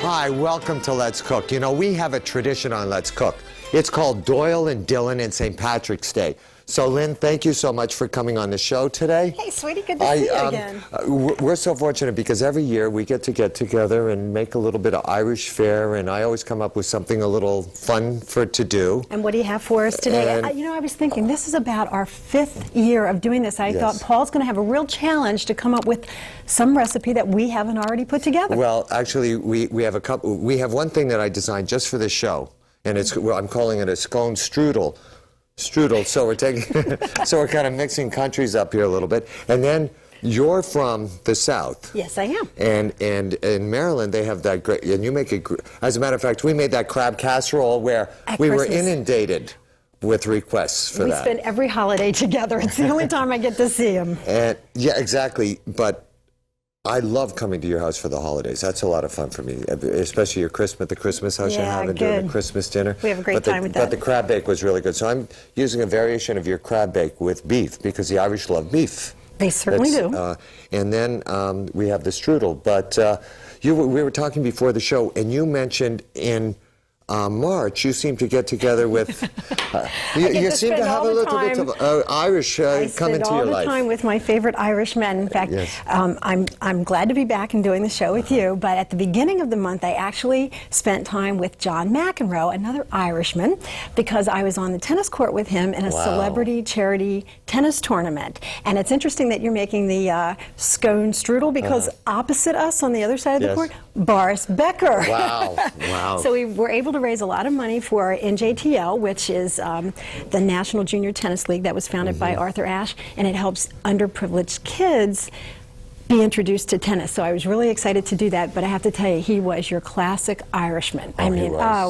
Hi, welcome to Let's Cook. You know, we have a tradition on Let's Cook. It's called Doyle and Dillon and St. Patrick's Day. So, Lynn, thank you so much for coming on the show today. Hey, sweetie, good to see you again. We're so fortunate because every year we get together and make a little bit of Irish fare, and I always come up with something a little fun to do. And what do you have for us today? You know, I was thinking, this is about our 5th year of doing this. I thought Paul's going to have a real challenge to come up with some recipe that we haven't already put together. Well, actually, we have a couple. We have one thing that I designed just for this show, and I'm calling it a scone strudel. So we're taking, so we're kind of mixing countries up here a little bit. And then you're from the South. Yes, I am. And in Maryland, they have that great, and you make it, as a matter of fact, we made that crab casserole where we were inundated with requests for that. We spend every holiday together. It's the only time I get to see him. And yeah, exactly. But I love coming to your house for the holidays. That's a lot of fun for me, especially the Christmas house you're having during the Christmas dinner. We have a great time with that. But the crab bake was really good. So I'm using a variation of your crab bake with beef because the Irish love beef. They certainly do. And then we have the strudel. But we were talking before the show, and you mentioned in March, you seem to get together with, you seem to have a little bit of Irish come into your life. I spend all the time with my favorite Irish men. In fact, I'm glad to be back and doing the show with you, but at the beginning of the month, I actually spent time with John McEnroe, another Irishman, because I was on the tennis court with him in a celebrity charity tennis tournament. And it's interesting that you're making the scone strudel because opposite us on the other side of the court, Boris Becker. Wow. So we were able to raise a lot of money for NJTL, which is the National Junior Tennis League that was founded by Arthur Ashe, and it helps underprivileged kids be introduced to tennis. So I was really excited to do that, but I have to tell you, he was your classic Irishman.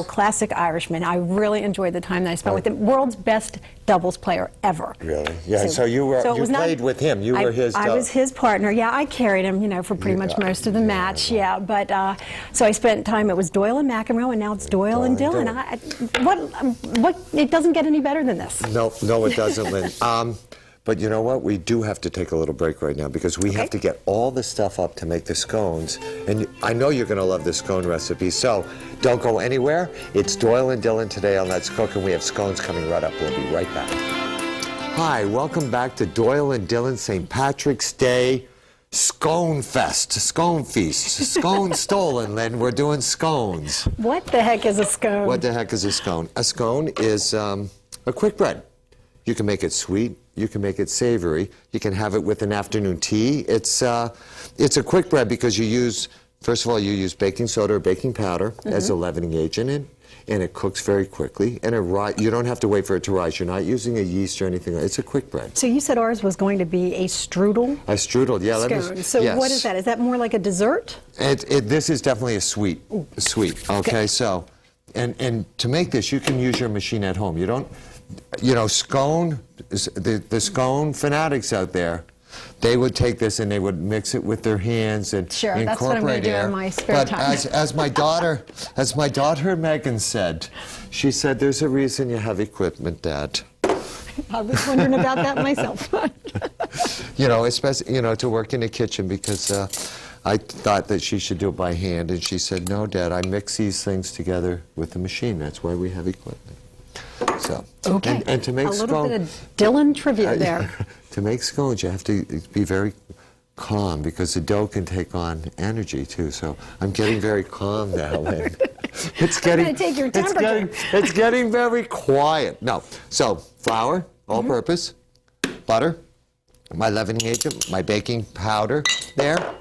Classic Irishman. I really enjoyed the time that I spent with him. World's best doubles player ever. Really? Yeah, so you played with him. You were his I was his partner. Yeah, I carried him, you know, for pretty much most of the match. Yeah, but so I spent time, it was Doyle and McEnroe, and now it's Doyle and Dillon. It doesn't get any better than this. No, it doesn't, Lynn. But you know what? We do have to take a little break right now because we have to get all the stuff up to make the scones. And I know you're going to love the scone recipe, so don't go anywhere. It's Doyle and Dillon today on Let's Cook, and we have scones coming right up. We'll be right back. Hi, welcome back to Doyle and Dillon St. Patrick's Day Scone Fest, Scone Feast. Scone stolen, Lynn. We're doing scones. What the heck is a scone? What the heck is a scone? A scone is a quick bread. You can make it sweet. You can make it savory. You can have it with an afternoon tea. It's a quick bread because you use, first of all, you use baking soda or baking powder as a leavening agent, and it cooks very quickly. And you don't have to wait for it to rise. You're not using a yeast or anything. It's a quick bread. So you said ours was going to be a strudel? A strudel, yeah. Scone. So what is that? Is that more like a dessert? This is definitely a sweet. Okay, so, and to make this, you can use your machine at home. You don't. You know, scone, the scone fanatics out there, they would take this and they would mix it with their hands and incorporate that's what I'm going to do in my spare time. As my daughter Megan said, she said, "There's a reason you have equipment, Dad." I was wondering about that myself. You know, especially to work in the kitchen because I thought that she should do it by hand, and she said, "No, Dad, I mix these things together with the machine. That's why we have equipment." So, and to make a little bit of Dillon trivia there. To make scones, you have to be very calm because the dough can take on energy too. So I'm getting very calm now. And it's getting take your temperature. It's getting very quiet. No, so flour, all-purpose, butter, my leavening agent, my baking powder there, a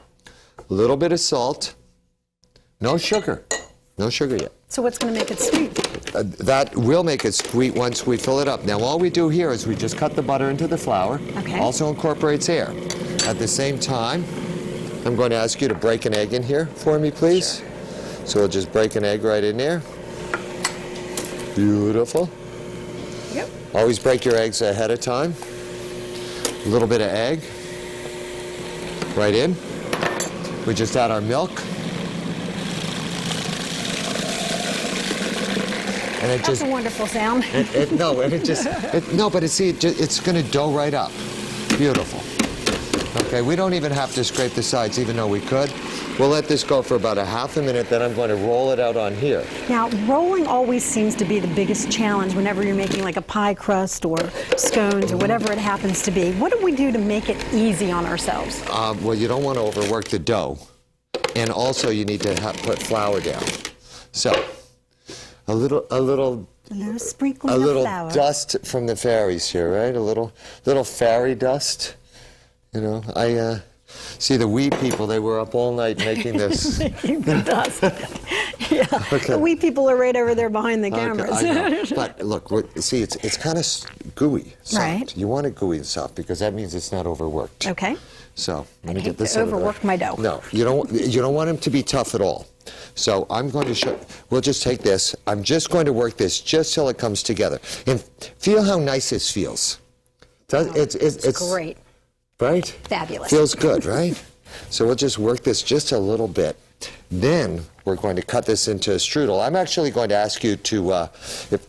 little bit of salt, no sugar yet. So what's going to make it sweet? That will make it sweet once we fill it up. Now all we do here is we just cut the butter into the flour. Also incorporates air. At the same time, I'm going to ask you to break an egg in here for me, please. Sure. So we'll just break an egg right in there. Beautiful. Yep. Always break your eggs ahead of time. A little bit of egg right in. We just add our milk. And That's a wonderful sound. But it's going to dough right up. Beautiful. Okay, we don't even have to scrape the sides, even though we could. We'll let this go for about a half a minute, then I'm going to roll it out on here. Now, rolling always seems to be the biggest challenge whenever you're making like a pie crust or scones or whatever it happens to be. What do we do to make it easy on ourselves? Well, you don't want to overwork the dough. And also you need to put flour down. So, a little sprinkling a little of flour. dust from the fairies here, right? A little fairy dust. You know, I see the wee people, they were up all night making this. Making the dust. Yeah, Okay. the wee people are right over there behind the cameras. Okay, I know. But look, see, it's kind of gooey, soft. Right. You want it gooey and soft because that means it's not overworked. Okay. So let me I'd get hate this to out of the way. overwork my dough. No, you don't want them to be tough at all. So I'm going to show. We'll just take this. I'm just going to work this just till it comes together. And feel how nice this feels. It's great. Right? Fabulous. Feels good, right? So we'll just work this just a little bit. Then we're going to cut this into a strudel. I'm actually going to ask you to,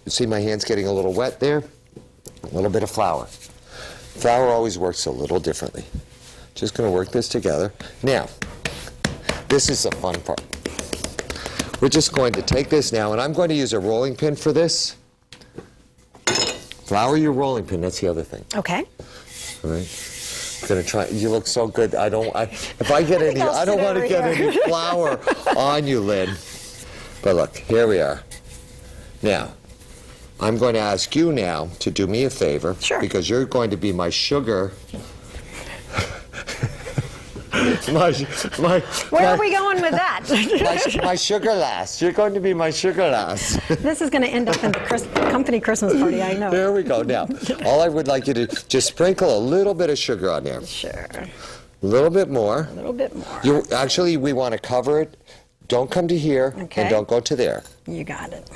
see my hand's getting a little wet there? A little bit of flour. Flour always works a little differently. Just going to work this together. Now, this is the fun part. We're just going to take this now, and I'm going to use a rolling pin for this. Flour your rolling pin, that's the other thing. Okay. All right. I'm gonna try. You look so good. If I get any, I don't want to get any flour on you, Lynn. But look, here we are. Now, I'm going to ask you now to do me a favor. Sure. Because you're going to be my sugar. Where are we going with that? my sugar lass. You're going to be my sugar lass. This is going to end up in the company Christmas party, I know. There we go. Now, all I would like you to just sprinkle a little bit of sugar on there. Sure. A little bit more. A little bit more. Actually, we want to cover it. Don't come to here, Okay. and don't go to there. You got it.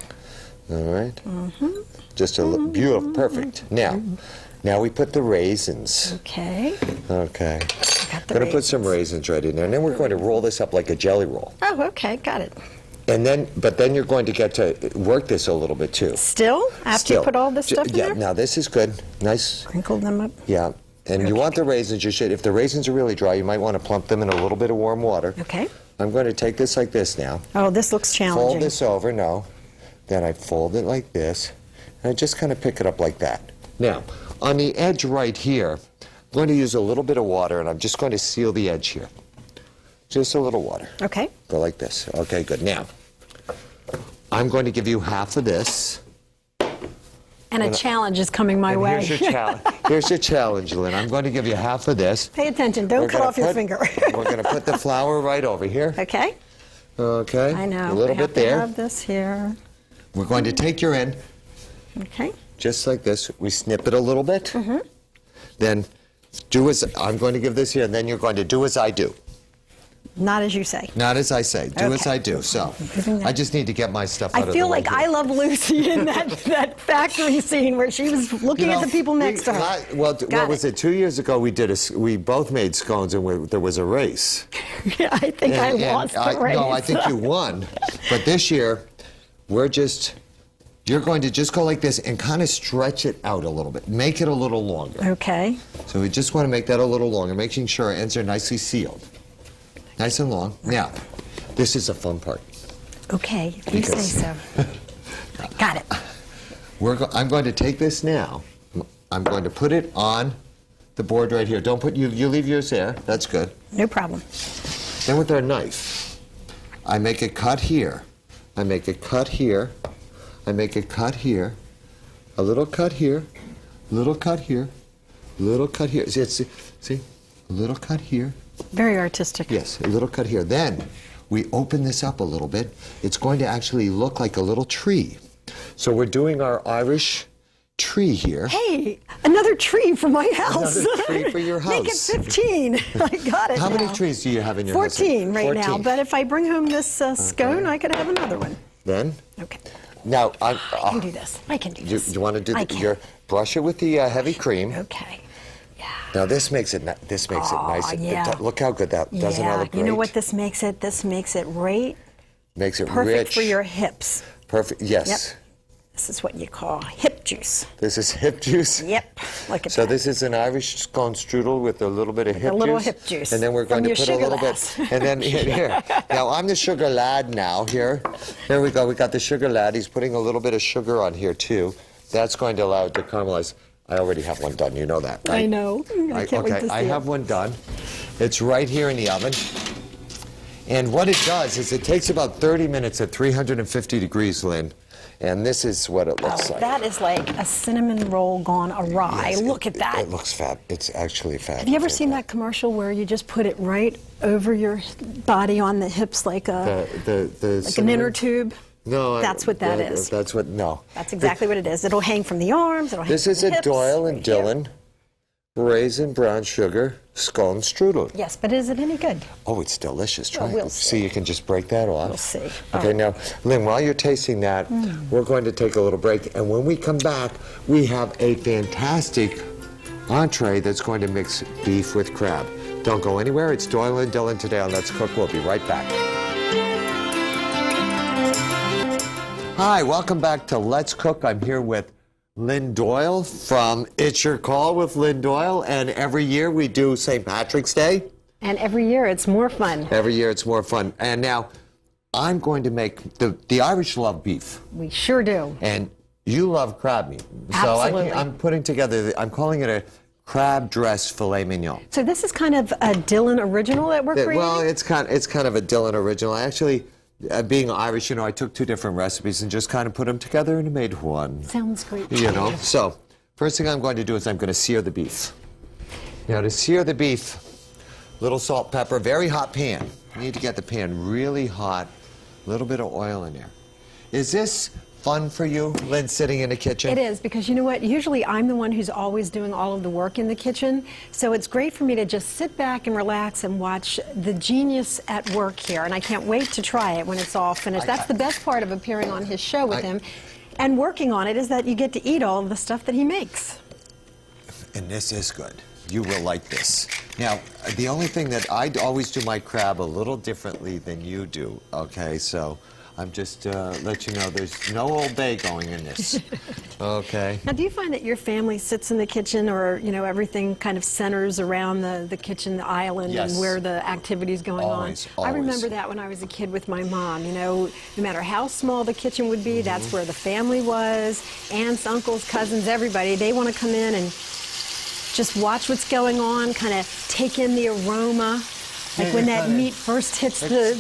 All right? Mm-hmm. Just a beautiful, perfect. Now we put the raisins. Okay. Okay. Got the I'm going to put some raisins right in there, and then we're going to roll this up like a jelly roll. Oh, okay, got it. And then, but then you're going to get to work this a little bit too. Still? After you put all this stuff in Yeah, there? now this is good. Nice. Sprinkle them up. Yeah. And you want the raisins, if the raisins are really dry, you might want to plump them in a little bit of warm water. Okay. I'm going to take this like this now. Oh, this looks challenging. Fold this over, no. Then I fold it like this, and I just kind of pick it up like that. Now, on the edge right here, I'm going to use a little bit of water, and I'm just going to seal the edge here. Just a little water. Okay. Go like this. Okay, good. Now, I'm going to give you half of this. And a challenge is coming my way. Here's your challenge. Here's your challenge, Lynn. I'm going to give you half of this. Pay attention. Don't cut off your finger. We're going to put the flour right over here. Okay. Okay. I know. A little bit there. I have this here. We're going to take your end. Okay. Just like this. We snip it a little bit. Mm-hmm. Then I'm going to give this here, and then you're going to do as I do. Not as you say. Not as I say. Do as Okay. I do. So, I just need to get my stuff out of the way. I feel like here. I Love Lucy in that factory scene where she was looking at the people next to her. What was it? 2 years ago, we both made scones, and there was a race. Yeah, I think I lost the race. No, I think you won. But this year, you're going to just go like this and kind of stretch it out a little bit. Make it a little longer. Okay. So we just want to make that a little longer, making sure our ends are nicely sealed. Nice and long. Now, this is the fun part. Okay, if you say so. Got it. I'm going to take this now. I'm going to put it on the board right here. Don't put you leave yours there. That's good. No problem. Then with our knife, I make a cut here. I make a cut here. I make a cut here. A little cut here. Little cut here. Little cut here. See? A little cut here. Very artistic. Yes, a little cut here. Then we open this up a little bit. It's going to actually look like a little tree. So we're doing our Irish tree here. Hey, another tree for my house. Another tree for your house. Make it 15. I got it. How now. many trees do you have in your house? 14 right 14. now. But if I bring home this scone, I could have another one. Then? Okay. Now, I can do this. I can do this. You want to do I brush it with the heavy cream. Okay. Yeah. Now this makes it nice. Yeah. Look how good that doesn't that look great? You know what this makes it? This makes it right. Makes it Perfect rich. for your hips. Perfect. Yes. This is what you call hip juice. This is hip juice? Yep, look at So that. this is an Irish scone strudel with a little bit of hip juice? A little hip juice. And then we're going From to your put a sugar little lass. bit. And then here. Now, I'm the sugar lad now. Here we go. We got the sugar lad. He's putting a little bit of sugar on here, too. That's going to allow it to caramelize. I already have one done. You know that, right? I know. I can't wait to see I it. have one done. It's right here in the oven. And what it does is it takes about 30 minutes at 350 degrees, Lynn. And this is what it looks like. That is like a cinnamon roll gone awry. Yes, Look at that. It looks fab. It's actually fab. Have you ever seen that commercial where you just put it right over your body on the hips like a like an inner tube? No. That's what that is. That's what, no. That's exactly what it is. It'll hang from the arms. It'll hang This from is the a hips, Doyle and right here. Dillon raisin brown sugar scone strudel. Yes, but is it any good? Oh, it's delicious. Try Well, we'll it. see. See, you can just break that off. We'll see. Okay, now, Lynn, while you're tasting that, we're going to take a little break. And when we come back, we have a fantastic entree that's going to mix beef with crab. Don't go anywhere. It's Doyle and Dillon today on Let's Cook. We'll be right back. Hi, welcome back to Let's Cook. I'm here with Lynn Doyle from It's Your Call with Lynn Doyle, and every year we do St. Patrick's Day. And every year it's more fun. Every year it's more fun. And now I'm going to make, the Irish love beef, We sure do. and you love crab meat. Absolutely. So I'm putting together, I'm calling it a crab dressed filet mignon. So this is kind of a Dillon original that we're creating? Well, it's kind of a Dillon original. I actually, being Irish, you know, I took two different recipes and just kind of put them together and made one. Sounds great. You know, so first thing I'm going to do is I'm going to sear the beef. Now, to sear the beef, little salt, pepper, very hot pan. You need to get the pan really hot, a little bit of oil in there. Is this fun for you, Lynn, sitting in the kitchen? It is, because you know what? Usually I'm the one who's always doing all of the work in the kitchen. So it's great for me to just sit back and relax and watch the genius at work here. And I can't wait to try it when it's all finished. That's the best part of appearing on his show with him and working on it, is that you get to eat all of the stuff that he makes. And this is good. You will like this. Now, the only thing that I always do my crab a little differently than you do, okay? So I'm just let you know there's no Old Bay going in this, okay? Now, do you find that your family sits in the kitchen, or, you know, everything kind of centers around the kitchen, the island, Yes. and where the activity's going Always, on? I always. remember that when I was a kid with my mom. You know, no matter how small the kitchen would be, that's where the family was. Aunts, uncles, cousins, everybody. They want to come in and just watch what's going on, kind of take in the aroma, like when that meat first hits the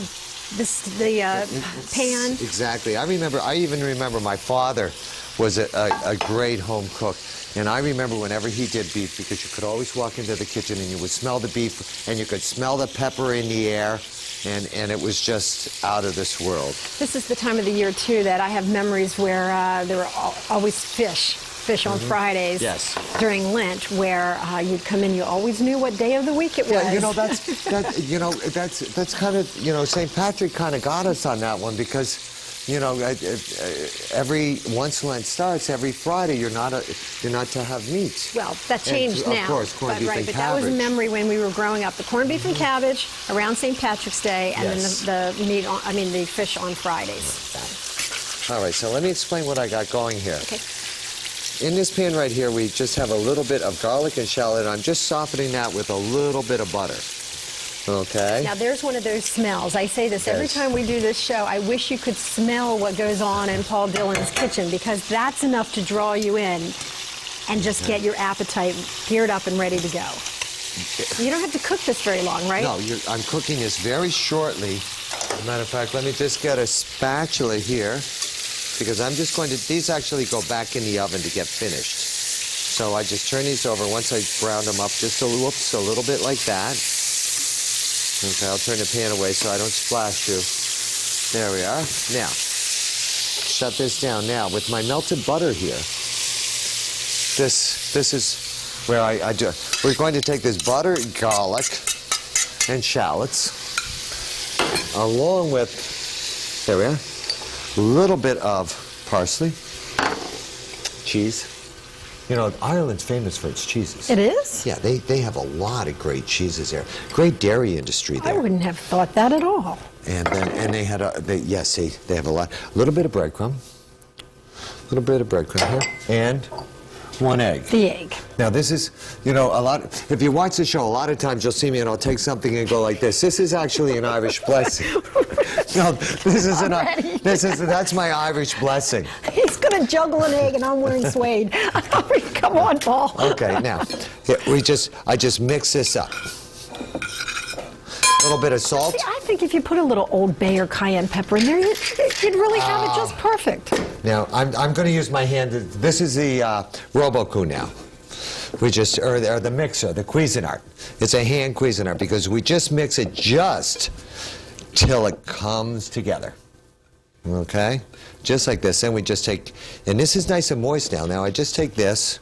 pan. Exactly. I even remember my father was a great home cook. And I remember whenever he did beef, because you could always walk into the kitchen and you would smell the beef and you could smell the pepper in the air, and it was just out of this world. This is the time of the year, too, that I have memories where there were always fish on Fridays. Yes. During Lent, where you'd come in, you always knew what day of the week it was. Yeah, you know, that's kind of, you know, St. Patrick kind of got us on that one, because, you know, once Lent starts, every Friday you're not to have meat. Well, that changed And, now. of course, corned beef and but that was a cabbage. memory when we were growing up. The corned beef and cabbage around St. Patrick's Day, and Yes. then the fish on Fridays. All right, so let me explain what I got going here. Okay. In this pan right here, we just have a little bit of garlic and shallot. I'm just softening that with a little bit of butter. Okay? Now, there's one of those smells. I say this every Yes. time we do this show. I wish you could smell what goes on in Paul Dillon's kitchen, because that's enough to draw you in and just get your appetite geared up and ready to go. You don't have to cook this very long, right? No, I'm cooking this very shortly. As a matter of fact, let me just get a spatula here, because I'm just going to, these actually go back in the oven to get finished. So I just turn these over once I brown them up just a little bit like that. Okay, I'll turn the pan away so I don't splash you. There we are. Now, shut this down. Now, with my melted butter here, this is where I do. We're going to take this butter, garlic, and shallots, along with, there we are, a little bit of parsley, cheese. You know, Ireland's famous for its cheeses. It is? Yeah, they have a lot of great cheeses there. Great dairy industry there. I wouldn't have thought that at all. And they had they have a lot. A little bit of breadcrumb, little bit of breadcrumb here, and 1 egg. The egg. Now this is, you know, a lot, if you watch the show, a lot of times you'll see me and I'll take something and go like this. This is actually an Irish blessing. No, this is that's my Irish blessing. He's going to juggle an egg and I'm wearing suede. Come on, Paul. Okay, now, here, I just mix this up. A little bit of salt. See, I think if you put a little Old Bay or cayenne pepper in there, you'd really have it just perfect. Now, I'm going to use my hand. This is the Robocoo now. Or the mixer, the Cuisinart. It's a hand Cuisinart because we just mix it just till it comes together. Okay? Just like this. Then we just take, and this is nice and moist now. Now I just take this,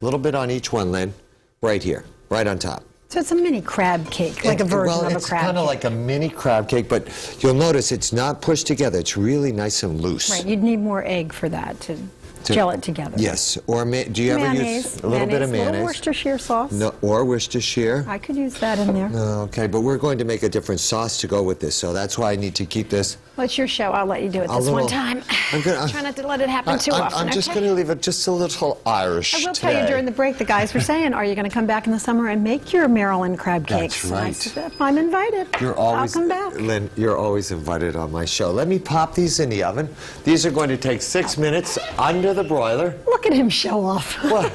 a little bit on each one, Lynn, right here, right on top. So it's a mini crab cake, like a version of a crab cake. Well, it's kind of like a mini crab cake, but you'll notice it's not pushed together. It's really nice and loose. Right, you'd need more egg for that to gel it together. Yes, or do you ever use a little bit of mayonnaise? A little Worcestershire sauce. No, or Worcestershire. I could use that in there. Okay, but we're going to make a different sauce to go with this, so that's why I need to keep this. Well, it's your show. I'll let you do it this one time. Try not to let it happen too often. I'm just going to leave it just a little Irish I will tell you, during the break, the guys were saying, are you going to come back in the summer and make your Maryland crab cakes? That's right. I said, if I'm invited, I'll come back. Lynn, you're always invited on my show. Let me pop these in the oven. These are going to take 6 minutes under the broiler. Look at him show off. What?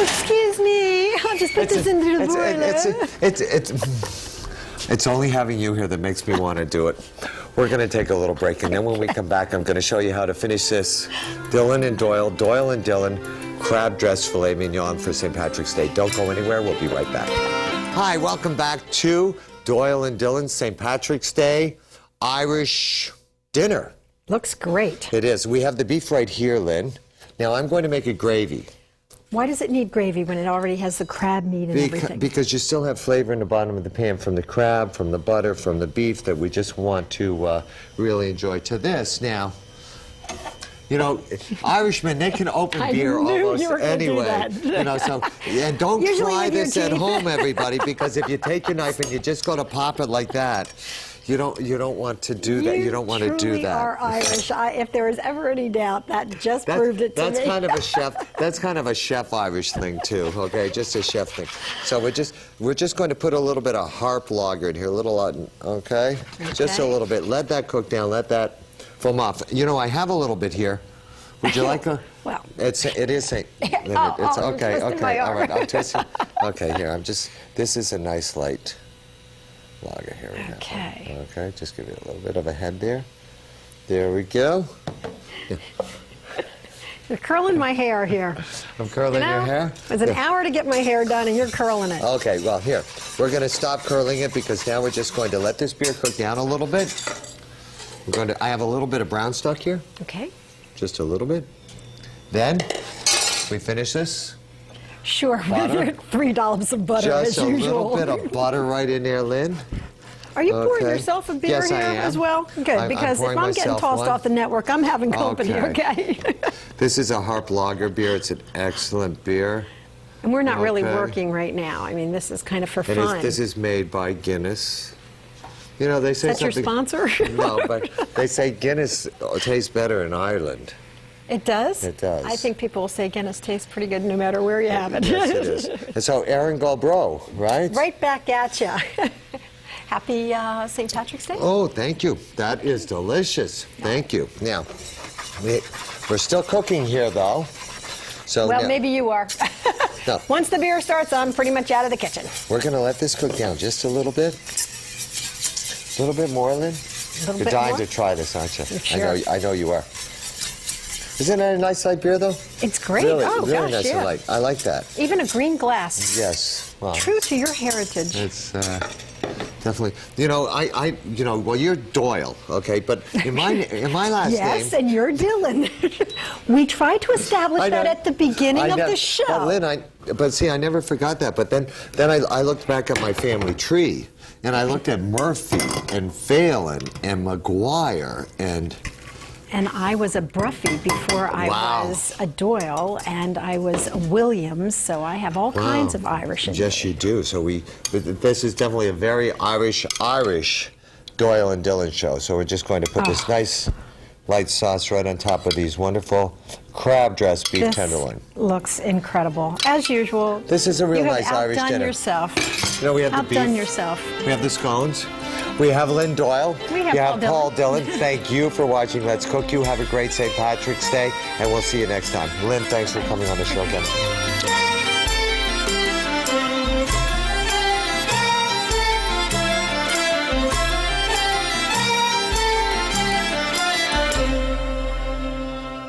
Excuse me. I'll just put this into the broiler. It's only having you here that makes me want to do it. We're going to take a little break, and then when we come back, I'm going to show you how to finish this Dillon and Doyle, Doyle and Dillon crab dressed filet mignon for St. Patrick's Day. Don't go anywhere. We'll be right back. Hi, welcome back to Doyle and Dillon St. Patrick's Day Irish dinner. Looks great. It is. We have the beef right here, Lynn. Now I'm going to make a gravy. Why does it need gravy when it already has the crab meat and everything? Because you still have flavor in the bottom of the pan from the crab, from the butter, from the beef that we just want to really enjoy. To this now, you know, Irishmen, they can open beer almost anyway. You know, so and don't try this at home, everybody, because if you take your knife and you just go to pop it like that, you don't want to do that. You don't want to do that. You are Irish. If there was ever any doubt, that just proved it to me. That's kind of a chef. That's kind of a chef Irish thing too. Okay, just a chef thing. So we're just going to put a little bit of harp lager in here, a little, okay, just a little bit. Let that cook down. Let that foam off. You know, I have a little bit here. Would you like a? Well, it is St. It's okay. Okay, all right. I'm tasting. Okay, here. This is a nice light lager here we have. Okay, just give it a little bit of a head there. There we go. Yeah. You're curling my hair here. I'm curling your hair? It's an hour to get my hair done and you're curling it. Okay, well here, we're going to stop curling it because now we're just going to let this beer cook down a little bit. I have a little bit of brown stock here. Okay. Just a little bit. Then, we finish this. Sure, with $3 of butter as usual. Just a little bit of butter right in there, Lynn. Are you pouring yourself a beer here as well? Good, because if I'm getting tossed off the network, I'm having company, okay? This is a Harp Lager beer. It's an excellent beer. And we're not really working right now. I mean, this is kind of for fun. This is made by Guinness. You know, they say is that your sponsor? No, but they say Guinness tastes better in Ireland. It does? It does. I think people will say Guinness tastes pretty good no matter where you have it. Yes, it is. And so, Erin Galbro, right? Right back at you. Happy St. Patrick's Day. Oh, thank you. That is delicious. Thank you. Now, we're still cooking here, though. So well, now, maybe you are. No. Once the beer starts, I'm pretty much out of the kitchen. We're going to let this cook down just a little bit. A little bit more, Lynn? You're dying to try this, aren't you? Sure. I know you are. Isn't that a nice light beer, though? It's great. Really, oh, really gosh, nice and light. I like that. Even a green glass. Yes. Well, true to your heritage. It's definitely. You know, well, you're Doyle, okay, but in my last name. Yes, and you're Dillon. We tried to establish that at the beginning of the show. But Lynn, see, I never forgot that. But then I looked back at my family tree, and I looked at Murphy and Phelan and McGuire and. And I was a Bruffy before I was a Doyle, and I was a Williams, so I have all kinds of Irish in Yes, you do. So this is definitely a very Irish Doyle and Dillon show. So we're just going to put this light sauce right on top of these wonderful crab dressed beef tenderloin. Looks incredible, as usual. This is a real you nice Irish outdone dinner. yourself. You know, we have the beef. Outdone yourself. We have the scones. We have Lynn Doyle. We have Paul Dillon. Thank you for watching Let's Cook You. Have a great St. Patrick's Day, and we'll see you next time. Lynn, thanks for coming on the show again.